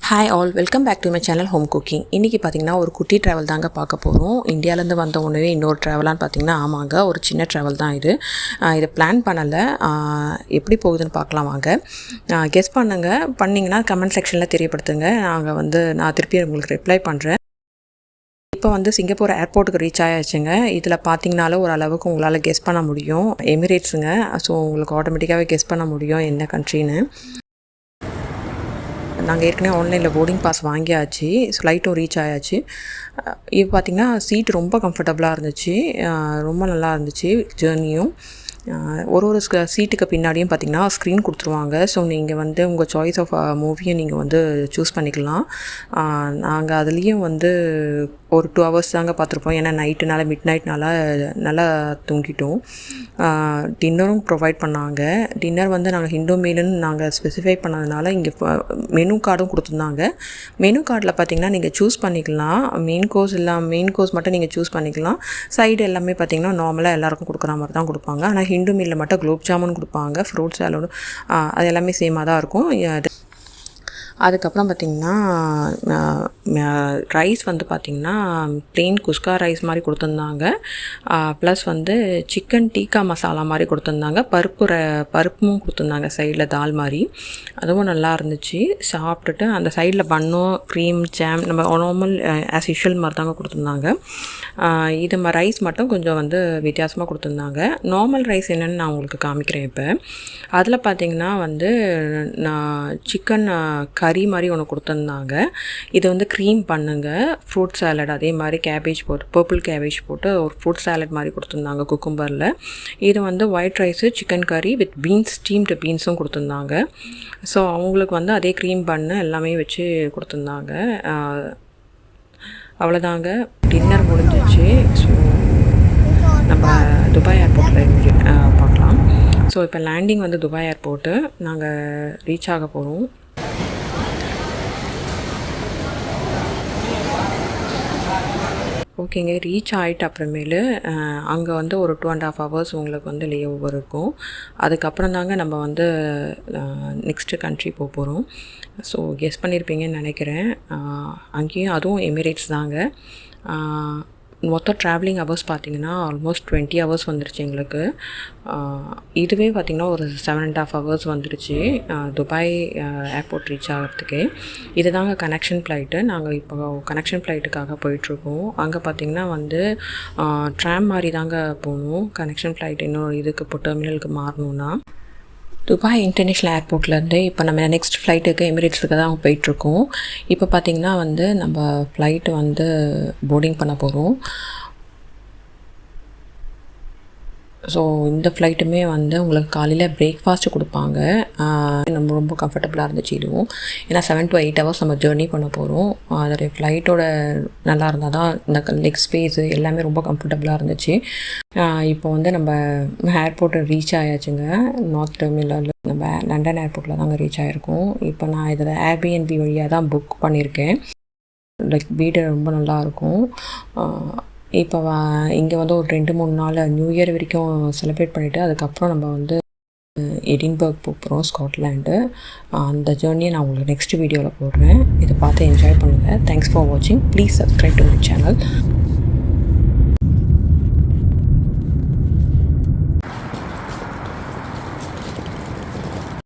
Hi all, welcome back to my channel home cooking. இன்றைக்கி பார்த்திங்கன்னா ஒரு குட்டி ட்ராவல் தாங்க பார்க்க போகிறோம். இந்தியாவிலேருந்து வந்த உடனே இன்னொரு ட்ராவலான்னு பார்த்திங்கன்னா ஆமாங்க, ஒரு சின்ன ட்ராவல் தான் இது. இதை பிளான் பண்ணலை, எப்படி போகுதுன்னு பார்க்கலாம் வாங்க. கெஸ் பண்ணிங்கன்னா கமெண்ட் செக்ஷனில் தெரியப்படுத்துங்க. நான் திருப்பி உங்களுக்கு ரிப்ளை பண்ணுறேன். இப்போ சிங்கப்பூர் ஏர்போர்ட்டுக்கு ரீச் ஆயாச்சுங்க. இதில் பார்த்தீங்கனாலும் ஓரளவுக்கு உங்களால் கெஸ் பண்ண முடியும். எமிரேட்ஸுங்க. ஸோ உங்களுக்கு ஆட்டோமேட்டிக்காகவே கெஸ் பண்ண முடியும் என்ன கண்ட்ரின்னு. நாங்கள் ஏற்கனவே ஆன்லைனில் போர்டிங் பாஸ் வாங்கியாச்சு, ஃப்ளைட்டும் ரீச் ஆயாச்சு. இப்போ பார்த்திங்கன்னா சீட் ரொம்ப கம்ஃபர்டபுளாக இருந்துச்சு, ரொம்ப நல்லா இருந்துச்சு ஜேர்னியும். ஒரு சீட்டுக்கு பின்னாடியும் பார்த்திங்கன்னா ஸ்க்ரீன் கொடுத்துருவாங்க. ஸோ நீங்கள் உங்கள் சாய்ஸ் ஆஃப் மூவியை நீங்கள் சூஸ் பண்ணிக்கலாம். நாங்கள் அதுலேயும் ஒரு 2 hours தாங்க பார்த்துருப்போம். ஏன்னா நைட்டுனால மிட் நைட்னால நல்லா தூங்கிட்டோம். டின்னரும் ப்ரொவைட் பண்ணாங்க. டின்னர் நாங்கள் ஹிந்து மீல்னு நாங்கள் ஸ்பெசிஃபை பண்ணதுனால இங்கே மெனு கார்டும் கொடுத்துருந்தாங்க. மெனு கார்டில் பார்த்திங்கன்னா நீங்கள் சூஸ் பண்ணிக்கலாம். மெயின் கோர்ஸ் மட்டும் நீங்கள் சூஸ் பண்ணிக்கலாம். சைடு எல்லாமே பார்த்திங்கன்னா நார்மலாக எல்லாேருக்கும் கொடுக்குற மாதிரி தான் கொடுப்பாங்க. ஆனால் ஹிந்து மீலில் மட்டும் குலோப் ஜாமுன் கொடுப்பாங்க, ஃப்ரூட் சாலடு, அது எல்லாமே சேமாக தான் இருக்கும். அதுக்கப்புறம் பார்த்திங்கன்னா ரைஸ் பார்த்திங்கன்னா ப்ளெயின் குஸ்கா ரைஸ் மாதிரி கொடுத்துருந்தாங்க. ப்ளஸ் சிக்கன் டீக்கா மசாலா மாதிரி கொடுத்துருந்தாங்க. பருப்பும் கொடுத்துருந்தாங்க சைடில், தால் மாதிரி. அதுவும் நல்லா இருந்துச்சு. சாப்பிட்டுட்டு அந்த சைடில் பன்னும் க்ரீம் ஜாம் நம்ம நார்மல் ஆஸ் யூஷுவல் மாதிரி தாங்க கொடுத்துருந்தாங்க. இது ரைஸ் மட்டும் கொஞ்சம் வித்தியாசமாக கொடுத்துருந்தாங்க. நார்மல் ரைஸ் என்னென்னு நான் உங்களுக்கு காமிக்கிறேன். இப்போ அதில் பார்த்திங்கன்னா நான் சிக்கன் கறி மாதிரி ஒன்று கொடுத்துருந்தாங்க. இது க்ரீம் பண்ணுங்க, ஃப்ரூட் சாலட், அதே மாதிரி கேபேஜ் போட்டு, பர்பிள் கேபேஜ் போட்டு ஒரு ஃப்ரூட் சாலட் மாதிரி கொடுத்துருந்தாங்க குக்கும்பரில். இது ஒயிட் ரைஸு, சிக்கன் கறி வித் பீன்ஸ், ஸ்டீம்டு பீன்ஸும் கொடுத்துருந்தாங்க. ஸோ அவங்களுக்கு அதே க்ரீம் பண்ணு எல்லாமே வச்சு கொடுத்துருந்தாங்க. அவ்வளோதாங்க, டின்னர் முடிஞ்சிச்சு. ஸோ நம்ம துபாய் ஏர்போர்ட்டில் பார்க்கலாம். ஸோ இப்போ லேண்டிங் துபாய் ஏர்போர்ட்டு. நாங்கள் ரீச் ஆக போகிறோம். ஓகேங்க, ரீச் ஆகிட்டு அப்புறமேலு அங்கே ஒரு 2.5 hours உங்களுக்கு லே ஓவர் இருக்கும். அதுக்கப்புறம் தாங்க நம்ம நெக்ஸ்ட்டு கண்ட்ரி போகிறோம். ஸோ கெஸ் பண்ணியிருப்பீங்கன்னு நினைக்கிறேன். அங்கேயும் அதுவும் எமிரேட்ஸ் தாங்க. மொத்தம் ட்ராவலிங் ஹவர்ஸ் பார்த்திங்கன்னா ஆல்மோஸ்ட் 20 hours வந்துருச்சு எங்களுக்கு. இதுவே பார்த்திங்கன்னா ஒரு 7.5 hours வந்துருச்சு துபாய் ஏர்போர்ட் ரீச் ஆகிறதுக்கு. இது தாங்க கனெக்ஷன் ஃப்ளைட்டு. நாங்கள் இப்போ கனெக்ஷன் ஃப்ளைட்டுக்காக போயிட்டுருக்கோம். அங்கே பார்த்திங்கன்னா ட்ராம் மாதிரி தாங்க போகணும். கனெக்ஷன் ஃப்ளைட் இன்னும் இதுக்கு டெர்மினலுக்கு மாறணுன்னா துபாய் இன்டர்நேஷ்னல் ஏர்போர்ட்லேருந்து இப்போ நம்ம நெக்ஸ்ட் ஃப்ளைட்டுக்கு எமிரேட்ஸுக்கு தான் போயிட்டுருக்கோம். இப்போ பார்த்திங்கன்னா நம்ம ஃப்ளைட்டு போர்டிங் பண்ண போகிறோம். ஸோ இந்த ஃப்ளைட்டுமே உங்களுக்கு காலையில் பிரேக்ஃபாஸ்ட்டு கொடுப்பாங்க. நம்ம ரொம்ப கம்ஃபர்டபுளாக இருந்துச்சு இதுவும். ஏன்னா 7 to 8 hours நம்ம ஜேர்னி பண்ண போகிறோம். அதோடைய ஃப்ளைட்டோட நல்லா இருந்தால் தான் இந்த லெக் ஸ்பேஸு எல்லாமே ரொம்ப கம்ஃபர்டபுளாக இருந்துச்சு. இப்போ நம்ம ஏர்போர்ட்டை ரீச் ஆயாச்சுங்க. நார்த் டெர்மினல் நம்ம லண்டன் ஏர்போர்ட்டில் தாங்க ரீச் ஆகிருக்கோம். இப்போ நான் இதில் ஏர்பிஎன்பி வழியாக தான் புக் பண்ணியிருக்கேன். வீடு ரொம்ப நல்லாயிருக்கும். இப்போ இங்கே ஒரு 2-3 நாள் நியூ இயர் வரைக்கும் செலிப்ரேட் பண்ணிவிட்டு அதுக்கப்புறம் நம்ம எடின்பர்க் போகிறோம், ஸ்காட்லாண்டு. அந்த ஜேர்னியை நான் உங்களுக்கு நெக்ஸ்ட் வீடியோவில் போடுறேன். இதை பார்த்து என்ஜாய் பண்ணுங்கள். தேங்க்ஸ் ஃபார் வாட்சிங். Please subscribe to my channel.